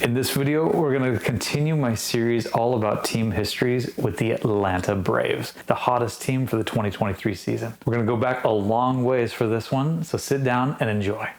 In this video, we're going to continue my series all about team histories with the Atlanta Braves, the hottest team for the 2023 season. We're going to go back a long ways for this one, so sit down and enjoy.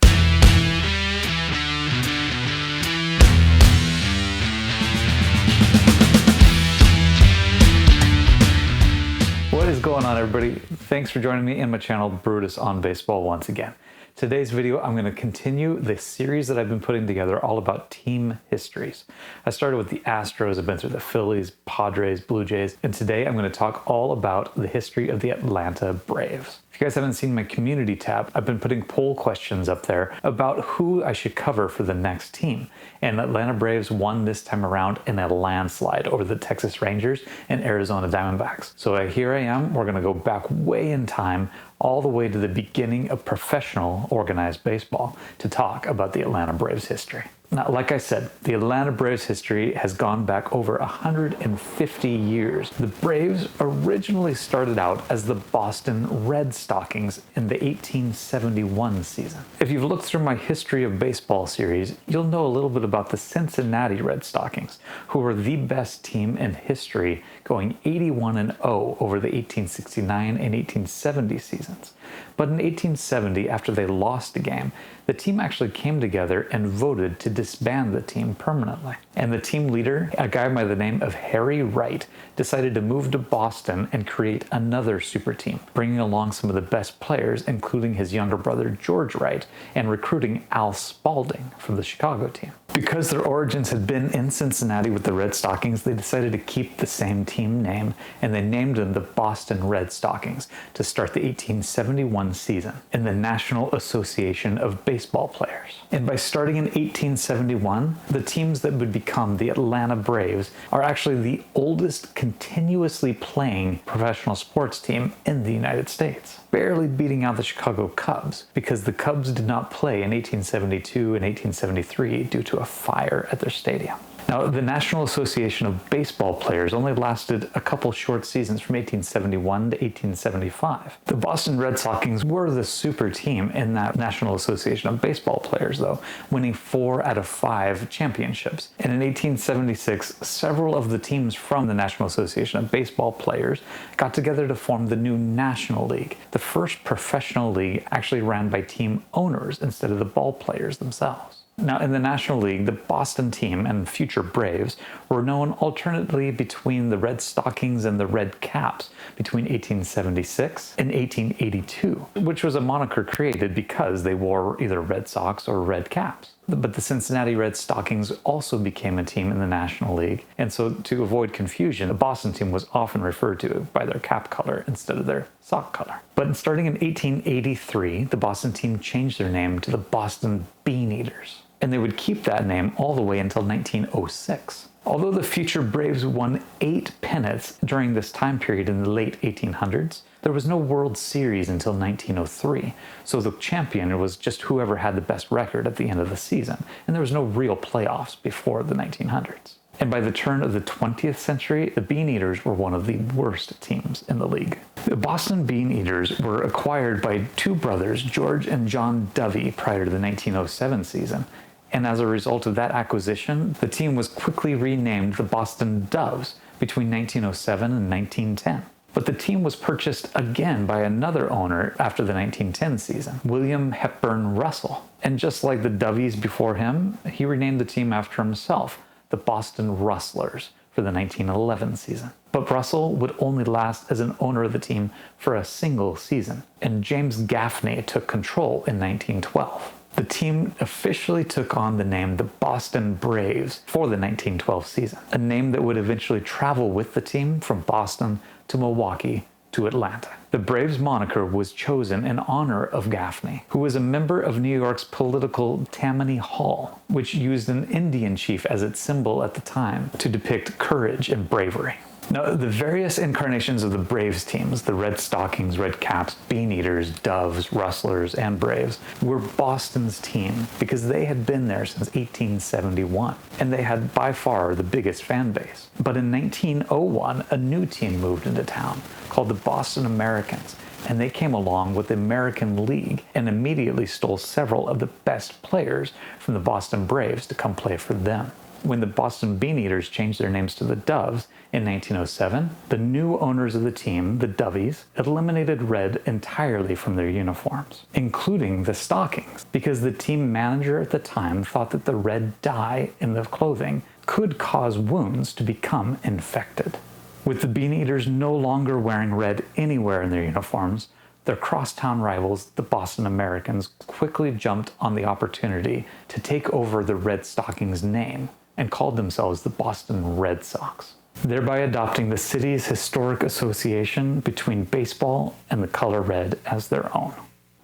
What is going on, everybody? Thanks for joining me in my channel, Brutus on Baseball, once again. Today's video, I'm going to continue the series that I've been putting together all about team histories. I started with the Astros, I've been through the Phillies, Padres, Blue Jays, and today I'm going to talk all about the history of the Atlanta Braves. If you guys haven't seen my community tab, I've been putting poll questions up there about who I should cover for the next team. And Atlanta Braves won this time around in a landslide over the Texas Rangers and Arizona Diamondbacks. So here I am, we're going to go back way in time, all the way to the beginning of professional organized baseball to talk about the Atlanta Braves history. Now, like I said, the Atlanta Braves history has gone back over 150 years. The Braves originally started out as the Boston Red Stockings in the 1871 season. If you've looked through my History of Baseball series, you'll know a little bit about the Cincinnati Red Stockings, who were the best team in history, going 81-0 over the 1869 and 1870 seasons. But in 1870, after they lost a game, the team actually came together and voted to disband the team permanently. And the team leader, a guy by the name of Harry Wright, decided to move to Boston and create another super team, bringing along some of the best players, including his younger brother George Wright, and recruiting Al Spalding from the Chicago team. Because their origins had been in Cincinnati with the Red Stockings, they decided to keep the same team name, and they named them the Boston Red Stockings to start the 1871 season in the National Association of Baseball Players. And by starting in 1871, the teams that would become the Atlanta Braves are actually the oldest continuously playing professional sports team in the United States, barely beating out the Chicago Cubs, because the Cubs did not play in 1872 and 1873 due to a fire at their stadium. Now, the National Association of Baseball Players only lasted a couple short seasons from 1871 to 1875. The Boston Red Stockings were the super team in that National Association of Baseball Players, though, winning 4 out of 5 championships. And in 1876, several of the teams from the National Association of Baseball Players got together to form the new National League, the first professional league actually ran by team owners instead of the ball players themselves. Now, in the National League, the Boston team and future Braves were known alternately between the Red Stockings and the Red Caps between 1876 and 1882, which was a moniker created because they wore either Red Sox or Red Caps. But the Cincinnati Red Stockings also became a team in the National League, and so to avoid confusion, the Boston team was often referred to by their cap color instead of their sock color. But starting in 1883, the Boston team changed their name to the Boston Beaneaters, and they would keep that name all the way until 1906. Although the future Braves won 8 pennants during this time period in the late 1800s, there was no World Series until 1903, so the champion was just whoever had the best record at the end of the season, and there was no real playoffs before the 1900s. And by the turn of the 20th century, the Beaneaters were one of the worst teams in the league. The Boston Beaneaters were acquired by 2 brothers, George and John Dovey, prior to the 1907 season. And as a result of that acquisition, the team was quickly renamed the Boston Doves between 1907 and 1910. But the team was purchased again by another owner after the 1910 season, William Hepburn Russell. And just like the Doveys before him, he renamed the team after himself, the Boston Rustlers, for the 1911 season. But Russell would only last as an owner of the team for a single season, and James Gaffney took control in 1912. The team officially took on the name the Boston Braves for the 1912 season, a name that would eventually travel with the team from Boston to Milwaukee to Atlanta. The Braves moniker was chosen in honor of Gaffney, who was a member of New York's political Tammany Hall, which used an Indian chief as its symbol at the time to depict courage and bravery. Now, the various incarnations of the Braves teams, the Red Stockings, Red Caps, Beaneaters, Doves, Rustlers, and Braves, were Boston's team because they had been there since 1871, and they had by far the biggest fan base. But in 1901, a new team moved into town called the Boston Americans, and they came along with the American League and immediately stole several of the best players from the Boston Braves to come play for them. when the Boston Beaneaters changed their names to the Doves in 1907, the new owners of the team, the Dovies, eliminated red entirely from their uniforms, including the Stockings, because the team manager at the time thought that the red dye in the clothing could cause wounds to become infected. With the Beaneaters no longer wearing red anywhere in their uniforms, their crosstown rivals, the Boston Americans, quickly jumped on the opportunity to take over the Red Stockings name and called themselves the Boston Red Sox, thereby adopting the city's historic association between baseball and the color red as their own.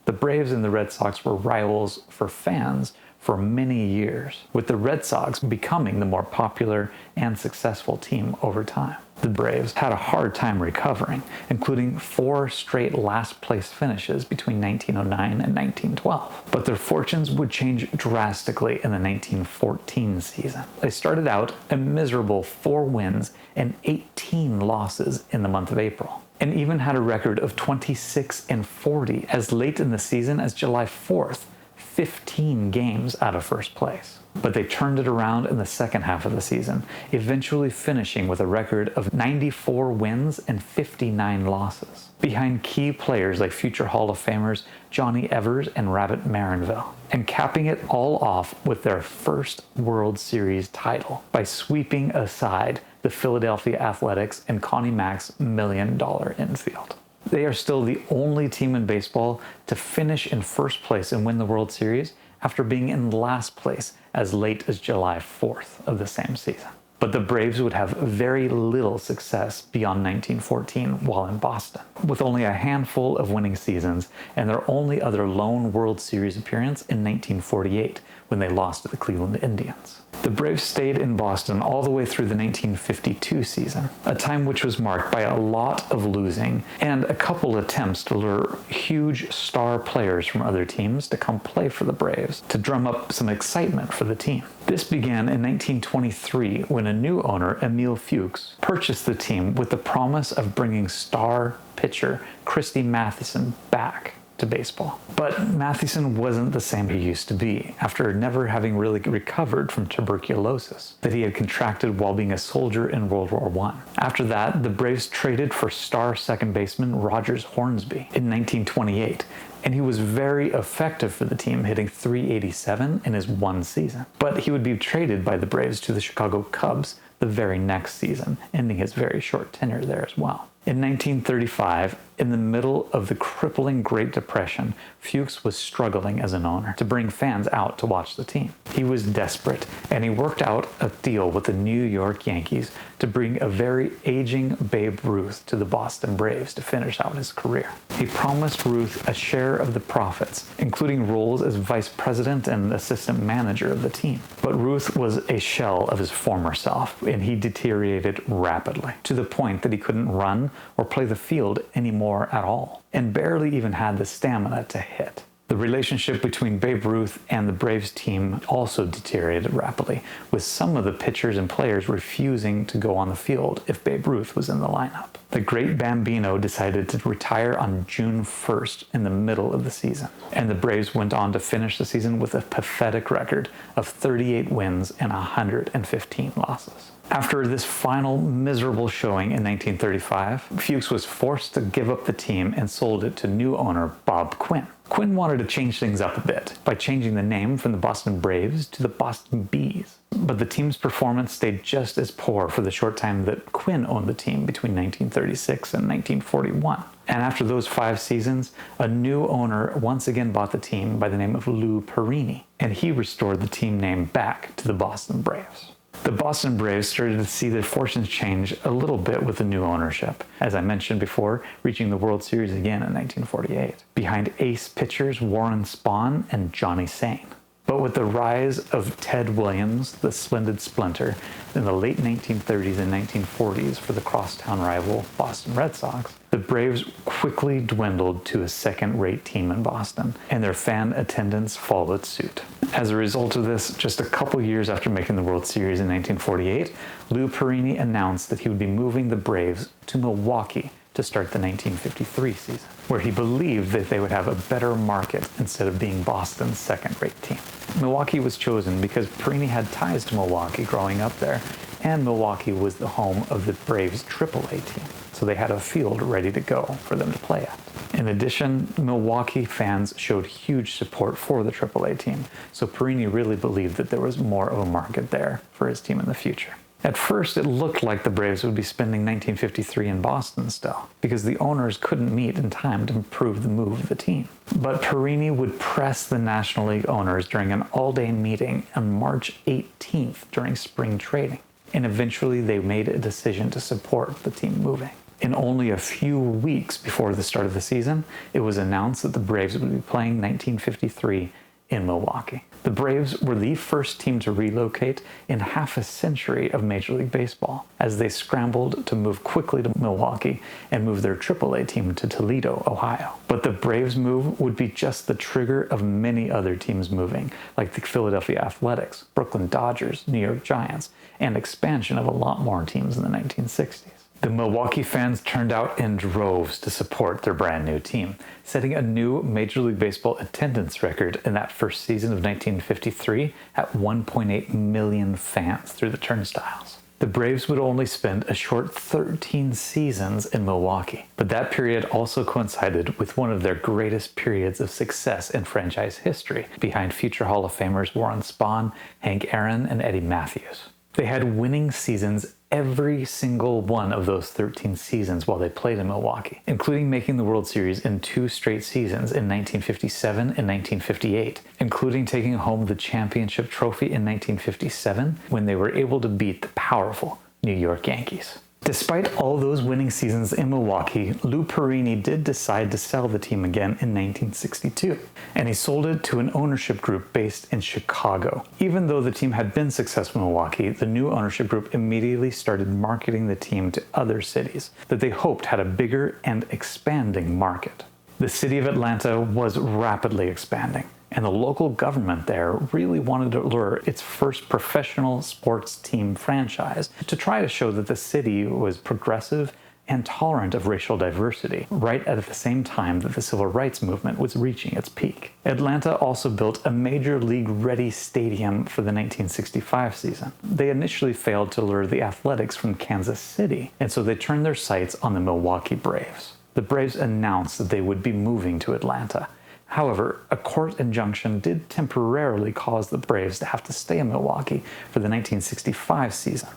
The Braves and the Red Sox were rivals for fans for many years, with the Red Sox becoming the more popular and successful team over time. The Braves had a hard time recovering, including 4 straight last-place finishes between 1909 and 1912. But their fortunes would change drastically in the 1914 season. They started out a miserable 4 wins and 18 losses in the month of April, and even had a record of 26-40 as late in the season as July 4th, 15 games out of first place. But they turned it around in the second half of the season, eventually finishing with a record of 94 wins and 59 losses, behind key players like future Hall of Famers Johnny Evers and Rabbit Marinville, and capping it all off with their first World Series title by sweeping aside the Philadelphia Athletics and Connie Mack's $1 million infield. They are still the only team in baseball to finish in first place and win the World Series after being in last place as late as July 4th of the same season. But the Braves would have very little success beyond 1914 while in Boston, with only a handful of winning seasons and their only other lone World Series appearance in 1948 when they lost to the Cleveland Indians. The Braves stayed in Boston all the way through the 1952 season, a time which was marked by a lot of losing and a couple attempts to lure huge star players from other teams to come play for the Braves to drum up some excitement for the team. This began in 1923 when a new owner, Emil Fuchs, purchased the team with the promise of bringing star pitcher Christy Mathewson back to baseball. But Mathewson wasn't the same he used to be, after never having really recovered from tuberculosis that he had contracted while being a soldier in World War I. After that, the Braves traded for star second baseman Rogers Hornsby in 1928, and he was very effective for the team, hitting .387 in his one season. But he would be traded by the Braves to the Chicago Cubs the very next season, ending his very short tenure there as well. In 1935, in the middle of the crippling Great Depression, Fuchs was struggling as an owner to bring fans out to watch the team. He was desperate, and he worked out a deal with the New York Yankees to bring a very aging Babe Ruth to the Boston Braves to finish out his career. He promised Ruth a share of the profits, including roles as vice president and assistant manager of the team. But Ruth was a shell of his former self, and he deteriorated rapidly, to the point that he couldn't run or play the field anymore at all, and barely even had the stamina to hit. The relationship between Babe Ruth and the Braves team also deteriorated rapidly, with some of the pitchers and players refusing to go on the field if Babe Ruth was in the lineup. The great Bambino decided to retire on June 1st in the middle of the season, and the Braves went on to finish the season with a pathetic record of 38 wins and 115 losses. After this final miserable showing in 1935, Fuchs was forced to give up the team and sold it to new owner Bob Quinn. Quinn wanted to change things up a bit by changing the name from the Boston Braves to the Boston Bees. But the team's performance stayed just as poor for the short time that Quinn owned the team between 1936 and 1941. And after those 5 seasons, a new owner once again bought the team by the name of Lou Perini, and he restored the team name back to the Boston Braves. The Boston Braves started to see their fortunes change a little bit with the new ownership, as I mentioned before, reaching the World Series again in 1948, behind ace pitchers Warren Spahn and Johnny Sain. But with the rise of Ted Williams, the splendid splinter, in the late 1930s and 1940s for the crosstown rival Boston Red Sox, the Braves quickly dwindled to a second-rate team in Boston, and their fan attendance followed suit. As a result of this, just a couple years after making the World Series in 1948, Lou Perini announced that he would be moving the Braves to Milwaukee to start the 1953 season, where he believed that they would have a better market instead of being Boston's second-rate team. Milwaukee was chosen because Perini had ties to Milwaukee growing up there, and Milwaukee was the home of the Braves' AAA team, so they had a field ready to go for them to play at. In addition, Milwaukee fans showed huge support for the AAA team, so Perini really believed that there was more of a market there for his team in the future. At first, it looked like the Braves would be spending 1953 in Boston still, because the owners couldn't meet in time to approve the move of the team. But Perini would press the National League owners during an all-day meeting on March 18th during spring trading, and eventually they made a decision to support the team moving. In only a few weeks before the start of the season, it was announced that the Braves would be playing 1953 in Milwaukee. The Braves were the first team to relocate in half a century of Major League Baseball, as they scrambled to move quickly to Milwaukee and move their AAA team to Toledo, Ohio. But the Braves move would be just the trigger of many other teams moving, like the Philadelphia Athletics, Brooklyn Dodgers, New York Giants, and expansion of a lot more teams in the 1960s. The Milwaukee fans turned out in droves to support their brand new team, setting a new Major League Baseball attendance record in that first season of 1953 at 1.8 million fans through the turnstiles. The Braves would only spend a short 13 seasons in Milwaukee, but that period also coincided with one of their greatest periods of success in franchise history, behind future Hall of Famers Warren Spahn, Hank Aaron, and Eddie Matthews. They had winning seasons every single one of those 13 seasons while they played in Milwaukee, including making the World Series in 2 straight seasons in 1957 and 1958, including taking home the championship trophy in 1957 when they were able to beat the powerful New York Yankees. Despite all those winning seasons in Milwaukee, Lou Perini did decide to sell the team again in 1962, and he sold it to an ownership group based in Chicago. Even though the team had been successful in Milwaukee, the new ownership group immediately started marketing the team to other cities that they hoped had a bigger and expanding market. The city of Atlanta was rapidly expanding, and the local government there really wanted to lure its first professional sports team franchise to try to show that the city was progressive and tolerant of racial diversity, right at the same time that the civil rights movement was reaching its peak. Atlanta also built a major league-ready stadium for the 1965 season. They initially failed to lure the Athletics from Kansas City, and so they turned their sights on the Milwaukee Braves. The Braves announced that they would be moving to Atlanta. However, a court injunction did temporarily cause the Braves to have to stay in Milwaukee for the 1965 season,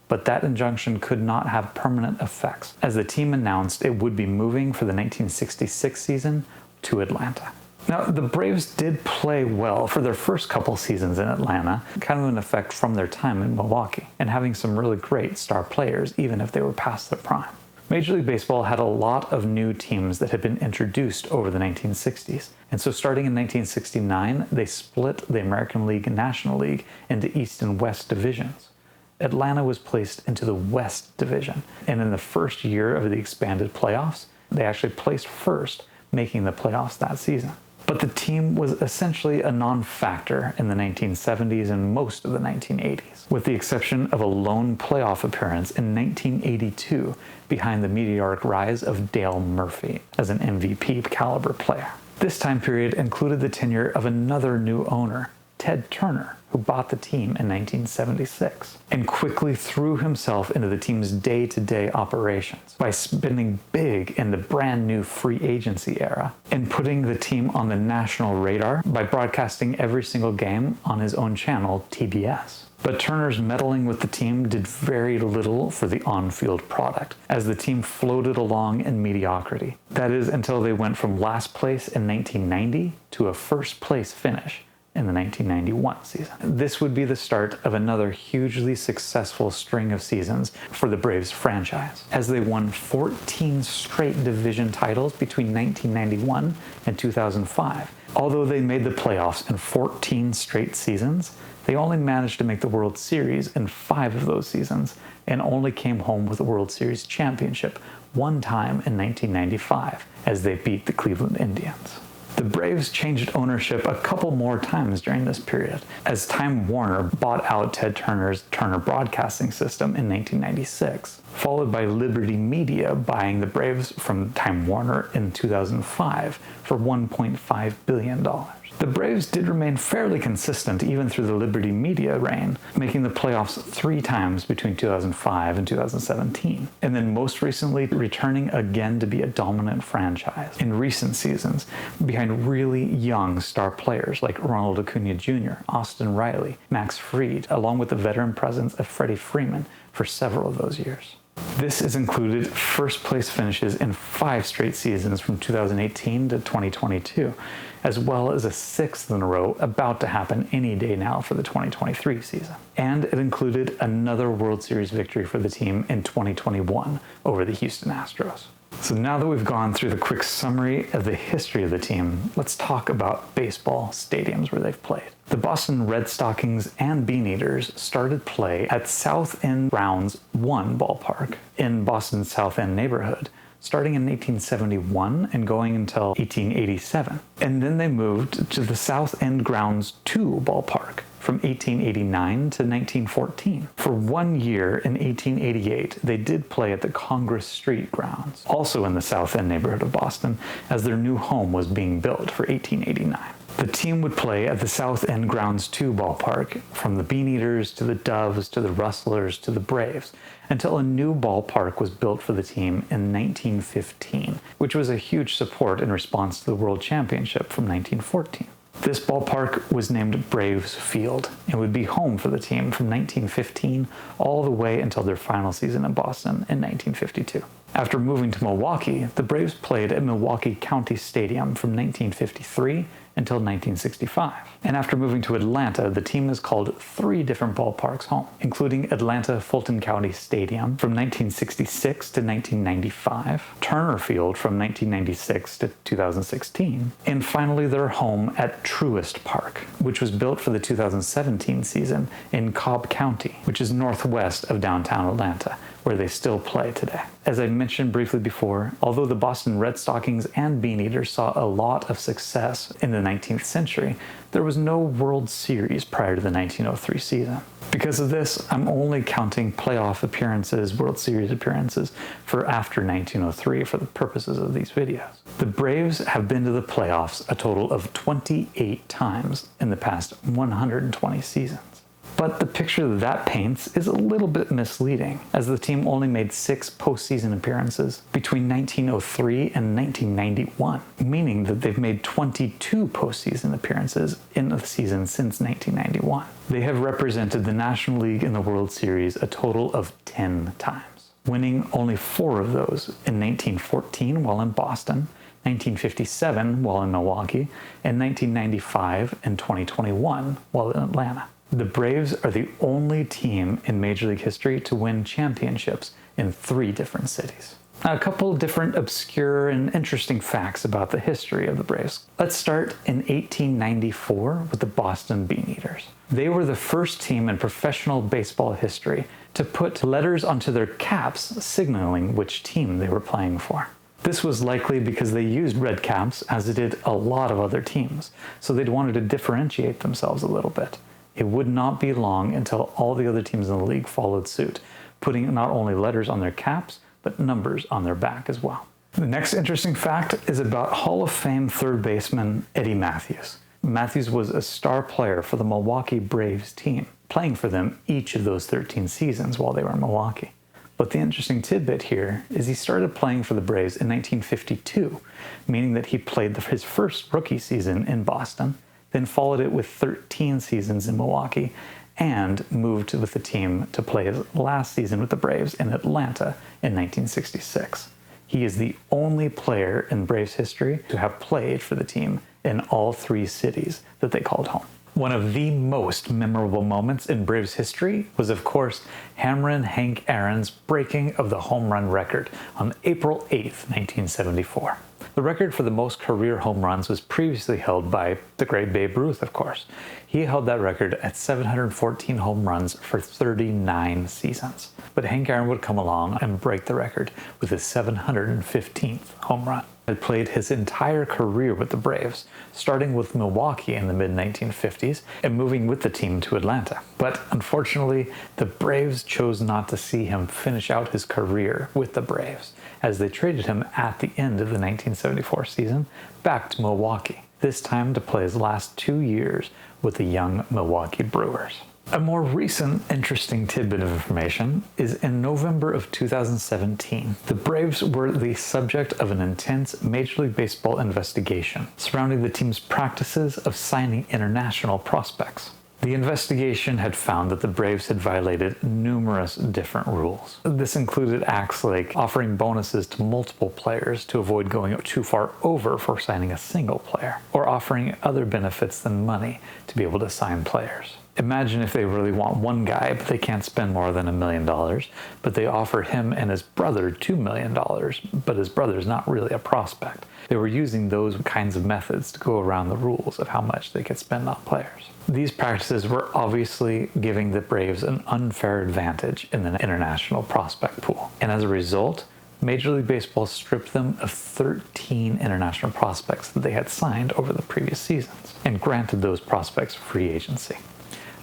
but that injunction could not have permanent effects, as the team announced it would be moving for the 1966 season to Atlanta. Now, the Braves did play well for their first couple seasons in Atlanta, kind of an effect from their time in Milwaukee, and having some really great star players, even if they were past their prime. Major League Baseball had a lot of new teams that had been introduced over the 1960s. And so starting in 1969, they split the American League and National League into East and West divisions. Atlanta was placed into the West division. And in the first year of the expanded playoffs, they actually placed first, making the playoffs that season. But the team was essentially a non-factor in the 1970s and most of the 1980s, with the exception of a lone playoff appearance in 1982 behind the meteoric rise of Dale Murphy as an MVP caliber player. This time period included the tenure of another new owner, Ted Turner, who bought the team in 1976 and quickly threw himself into the team's day-to-day operations by spending big in the brand new free agency era and putting the team on the national radar by broadcasting every single game on his own channel, TBS. But Turner's meddling with the team did very little for the on-field product, as the team floated along in mediocrity. That is, until they went from last place in 1990 to a first-place finish in the 1991 season. This would be the start of another hugely successful string of seasons for the Braves franchise, as they won 14 straight division titles between 1991 and 2005. Although they made the playoffs in 14 straight seasons, they only managed to make the World Series in 5 of those seasons, and only came home with a World Series championship one time in 1995, as they beat the Cleveland Indians. The Braves changed ownership a couple more times during this period, as Time Warner bought out Ted Turner's Turner Broadcasting System in 1996, followed by Liberty Media buying the Braves from Time Warner in 2005 for $1.5 billion. The Braves did remain fairly consistent even through the Liberty Media reign, making the playoffs 3 times between 2005 and 2017, and then most recently returning again to be a dominant franchise in recent seasons behind really young star players like Ronald Acuna Jr., Austin Riley, Max Fried, along with the veteran presence of Freddie Freeman for several of those years. This has included first place finishes in 5 straight seasons from 2018 to 2022, as well as a 6th in a row about to happen any day now for the 2023 season. And it included another World Series victory for the team in 2021 over the Houston Astros. So now that we've gone through the quick summary of the history of the team, let's talk about baseball stadiums where they've played. The Boston Red Stockings and Beaneaters started play at South End Grounds 1 ballpark in Boston's South End neighborhood, starting in 1871 and going until 1887. And then they moved to the South End Grounds 2 ballpark from 1889 to 1914. For 1 year in 1888, they did play at the Congress Street grounds, also in the South End neighborhood of Boston, as their new home was being built for 1889. The team would play at the South End Grounds 2 ballpark, from the Beaneaters to the Doves to the Rustlers to the Braves, until a new ballpark was built for the team in 1915, which was a huge support in response to the World Championship from 1914. This ballpark was named Braves Field and would be home for the team from 1915 all the way until their final season in Boston in 1952. After moving to Milwaukee, the Braves played at Milwaukee County Stadium from 1953 until 1965. And after moving to Atlanta, the team has called 3 different ballparks home, including Atlanta Fulton County Stadium from 1966 to 1995, Turner Field from 1996 to 2016, and finally their home at Truist Park, which was built for the 2017 season in Cobb County, which is northwest of downtown Atlanta, where they still play today. As I mentioned briefly before, although the Boston Red Stockings and Beaneaters saw a lot of success in the 19th century, there was no World Series prior to the 1903 season. Because of this, I'm only counting playoff appearances, World Series appearances, for after 1903 for the purposes of these videos. The Braves have been to the playoffs a total of 28 times in the past 120 seasons. But the picture that paints is a little bit misleading, as the team only made 6 postseason appearances between 1903 and 1991, meaning that they've made 22 postseason appearances in the season since 1991. They have represented the National League in the World Series a total of 10 times, winning only 4 of those in 1914 while in Boston, 1957 while in Milwaukee, and 1995 and 2021 while in Atlanta. The Braves are the only team in Major League history to win championships in 3 different cities. Now, a couple of different obscure and interesting facts about the history of the Braves. Let's start in 1894 with the Boston Beaneaters. They were the first team in professional baseball history to put letters onto their caps signaling which team they were playing for. This was likely because they used red caps, as did a lot of other teams, so they'd wanted to differentiate themselves a little bit. It would not be long until all the other teams in the league followed suit, putting not only letters on their caps, but numbers on their back as well. The next interesting fact is about Hall of Fame third baseman Eddie Matthews. Matthews was a star player for the Milwaukee Braves team, playing for them each of those 13 seasons while they were in Milwaukee. But the interesting tidbit here is he started playing for the Braves in 1952, meaning that he played his first rookie season in Boston, then followed it with 13 seasons in Milwaukee, and moved with the team to play his last season with the Braves in Atlanta in 1966. He is the only player in Braves history to have played for the team in all 3 cities that they called home. One of the most memorable moments in Braves history was, of course, Hammerin' Hank Aaron's breaking of the home run record on April 8th, 1974. The record for the most career home runs was previously held by the great Babe Ruth, of course. He held that record at 714 home runs for 39 seasons. But Hank Aaron would come along and break the record with his 715th home run. had played his entire career with the Braves, starting with Milwaukee in the mid-1950s and moving with the team to Atlanta. But unfortunately, the Braves chose not to see him finish out his career with the Braves, as they traded him at the end of the 1974 season back to Milwaukee, this time to play his last 2 years with the young Milwaukee Brewers. A more recent interesting tidbit of information is in November of 2017, the Braves were the subject of an intense Major League Baseball investigation surrounding the team's practices of signing international prospects. The investigation had found that the Braves had violated numerous different rules. This included acts like offering bonuses to multiple players to avoid going too far over for signing a single player, or offering other benefits than money to be able to sign players. Imagine if they really want one guy, but they can't spend more than $1 million, but they offer him and his brother $2 million, but his brother's not really a prospect. They were using those kinds of methods to go around the rules of how much they could spend on players. These practices were obviously giving the Braves an unfair advantage in the international prospect pool. And as a result, Major League Baseball stripped them of 13 international prospects that they had signed over the previous seasons and granted those prospects free agency.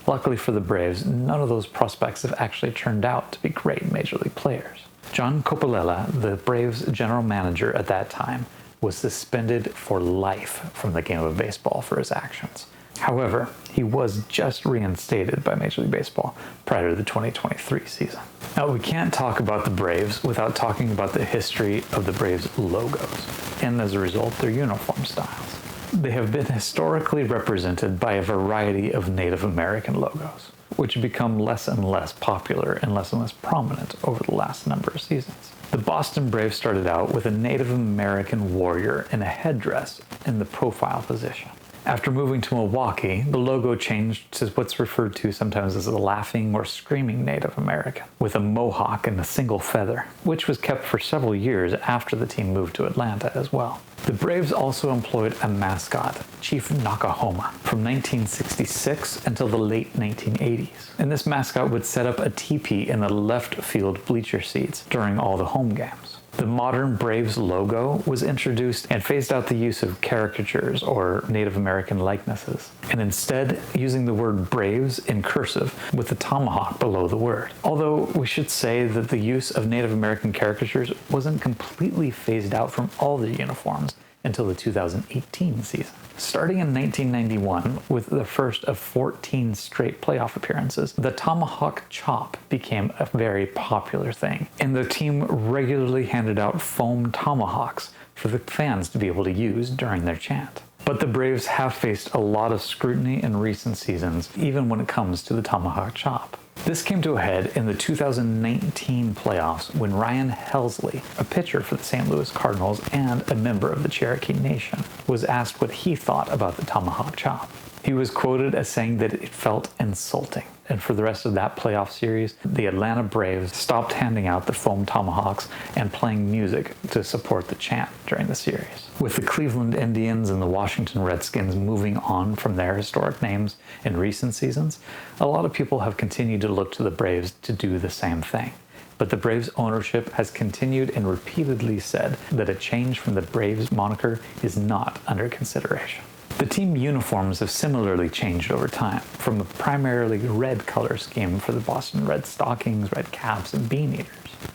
Luckily for the Braves, none of those prospects have actually turned out to be great Major League players. John Coppolella, the Braves general manager at that time, was suspended for life from the game of baseball for his actions. However, he was just reinstated by Major League Baseball prior to the 2023 season. Now, we can't talk about the Braves without talking about the history of the Braves' logos, and as a result, their uniform styles. They have been historically represented by a variety of Native American logos, which have become less and less popular and less prominent over the last number of seasons. The Boston Braves started out with a Native American warrior in a headdress in the profile position. After moving to Milwaukee, the logo changed to what's referred to sometimes as the laughing or screaming Native American, with a mohawk and a single feather, which was kept for several years after the team moved to Atlanta as well. The Braves also employed a mascot, Chief Nakahoma, from 1966 until the late 1980s. And this mascot would set up a teepee in the left field bleacher seats during all the home games. The modern Braves logo was introduced and phased out the use of caricatures or Native American likenesses, and instead using the word Braves in cursive with the tomahawk below the word. Although we should say that the use of Native American caricatures wasn't completely phased out from all the uniforms until the 2018 season. Starting in 1991, with the first of 14 straight playoff appearances, the tomahawk chop became a very popular thing, and the team regularly handed out foam tomahawks for the fans to be able to use during their chant. But the Braves have faced a lot of scrutiny in recent seasons, even when it comes to the tomahawk chop. This came to a head in the 2019 playoffs when Ryan Helsley, a pitcher for the St. Louis Cardinals and a member of the Cherokee Nation, was asked what he thought about the tomahawk chop. He was quoted as saying that it felt insulting. And for the rest of that playoff series, the Atlanta Braves stopped handing out the foam tomahawks and playing music to support the chant during the series. With the Cleveland Indians and the Washington Redskins moving on from their historic names in recent seasons, a lot of people have continued to look to the Braves to do the same thing. But the Braves ownership has continued and repeatedly said that a change from the Braves moniker is not under consideration. The team uniforms have similarly changed over time, from a primarily red color scheme for the Boston Red Stockings, red caps, and Beaneaters.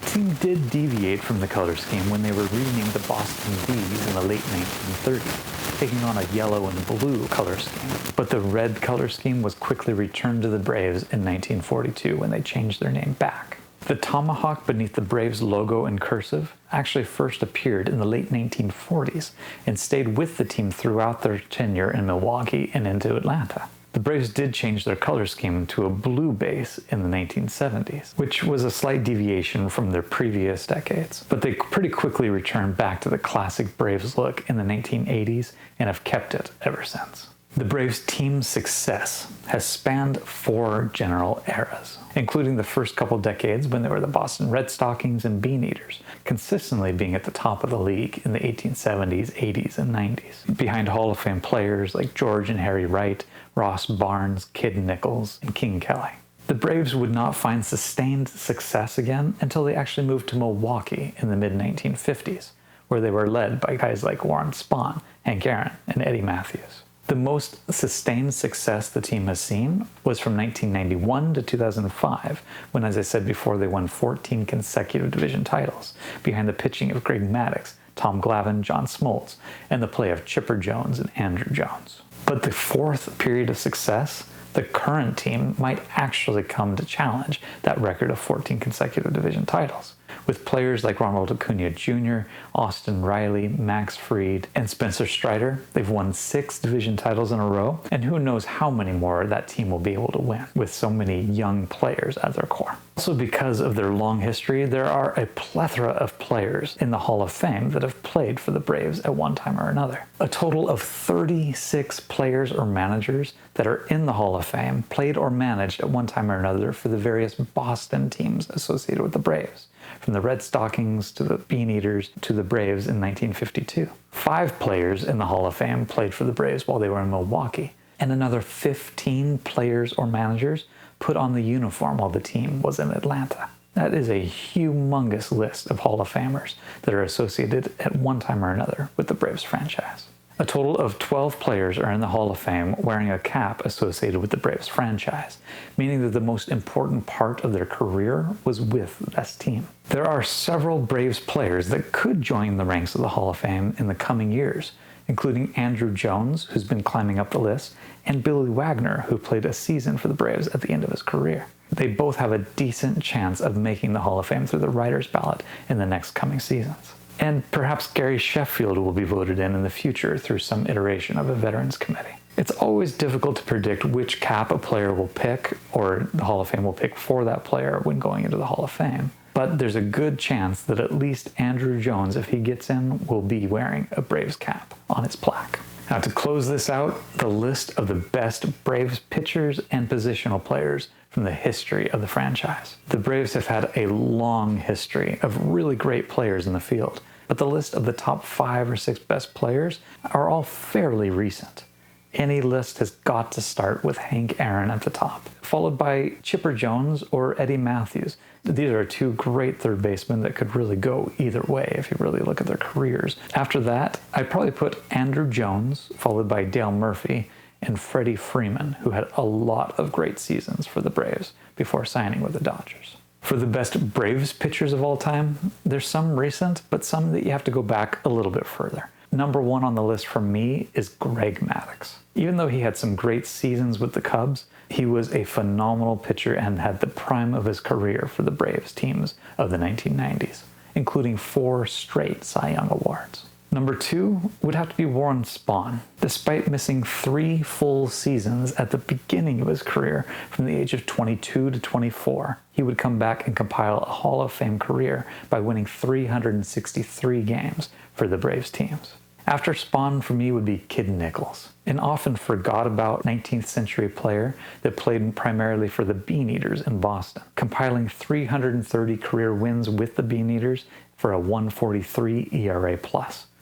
The team did deviate from the color scheme when they were renamed the Boston Bees in the late 1930s, taking on a yellow and blue color scheme. But the red color scheme was quickly returned to the Braves in 1942 when they changed their name back. The tomahawk beneath the Braves logo in cursive actually first appeared in the late 1940s and stayed with the team throughout their tenure in Milwaukee and into Atlanta. The Braves did change their color scheme to a blue base in the 1970s, which was a slight deviation from their previous decades, but they pretty quickly returned back to the classic Braves look in the 1980s and have kept it ever since. The Braves' team's success has spanned 4 general eras, including the first couple decades when they were the Boston Red Stockings and Beaneaters, consistently being at the top of the league in the 1870s, 80s, and 90s, behind Hall of Fame players like George and Harry Wright, Ross Barnes, Kid Nichols, and King Kelly. The Braves would not find sustained success again until they actually moved to Milwaukee in the mid-1950s, where they were led by guys like Warren Spahn, Hank Aaron, and Eddie Matthews. The most sustained success the team has seen was from 1991 to 2005, when, as I said before, they won 14 consecutive division titles, behind the pitching of Greg Maddux, Tom Glavine, John Smoltz, and the play of Chipper Jones and Andrew Jones. But the fourth period of success, the current team might actually come to challenge that record of 14 consecutive division titles. With players like Ronald Acuna Jr., Austin Riley, Max Fried, and Spencer Strider, they've won 6 division titles in a row, and who knows how many more that team will be able to win with so many young players at their core. Also, because of their long history, there are a plethora of players in the Hall of Fame that have played for the Braves at one time or another. A total of 36 players or managers that are in the Hall of Fame played or managed at one time or another for the various Boston teams associated with the Braves, from the Red Stockings to the Beaneaters to the Braves in 1952. 5 players in the Hall of Fame played for the Braves while they were in Milwaukee, and another 15 players or managers put on the uniform while the team was in Atlanta. That is a humongous list of Hall of Famers that are associated at one time or another with the Braves franchise. A total of 12 players are in the Hall of Fame wearing a cap associated with the Braves franchise, meaning that the most important part of their career was with this team. There are several Braves players that could join the ranks of the Hall of Fame in the coming years, including Andrew Jones, who's been climbing up the list, and Billy Wagner, who played a season for the Braves at the end of his career. They both have a decent chance of making the Hall of Fame through the writers' ballot in the next coming seasons. And perhaps Gary Sheffield will be voted in the future through some iteration of a Veterans Committee. It's always difficult to predict which cap a player will pick, or the Hall of Fame will pick for that player when going into the Hall of Fame. But there's a good chance that at least Andrew Jones, if he gets in, will be wearing a Braves cap on his plaque. Now, to close this out, the list of the best Braves pitchers and positional players from the history of the franchise. The Braves have had a long history of really great players in the field, but the list of the top 5 or 6 best players are all fairly recent. Any list has got to start with Hank Aaron at the top, followed by Chipper Jones or Eddie Matthews. These are 2 great third basemen that could really go either way if you really look at their careers. After that, I'd probably put Andrew Jones, followed by Dale Murphy, and Freddie Freeman, who had a lot of great seasons for the Braves before signing with the Dodgers. For the best Braves pitchers of all time, there's some recent, but some that you have to go back a little bit further. Number 1 on the list for me is Greg Maddux. Even though he had some great seasons with the Cubs, he was a phenomenal pitcher and had the prime of his career for the Braves teams of the 1990s, including 4 straight Cy Young Awards. Number 2 would have to be Warren Spahn. Despite missing 3 full seasons at the beginning of his career, from the age of 22 to 24, he would come back and compile a Hall of Fame career by winning 363 games for the Braves teams. After Spahn, for me, would be Kid Nichols, an often forgot about 19th century player that played primarily for the Beaneaters in Boston, compiling 330 career wins with the Beaneaters for a 143 ERA+.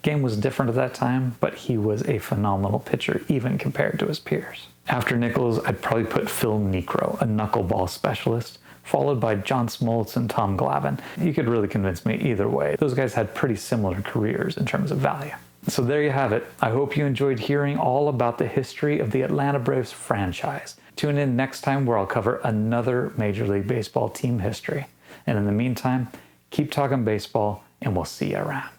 Game was different at that time, but he was a phenomenal pitcher even compared to his peers. After Nichols, I'd probably put Phil Niekro, a knuckleball specialist, followed by John Smoltz and Tom Glavine. You could really convince me either way. Those guys had pretty similar careers in terms of value. So there you have it. I hope you enjoyed hearing all about the history of the Atlanta Braves franchise. Tune in next time where I'll cover another Major League Baseball team history. And in the meantime, keep talking baseball and we'll see you around.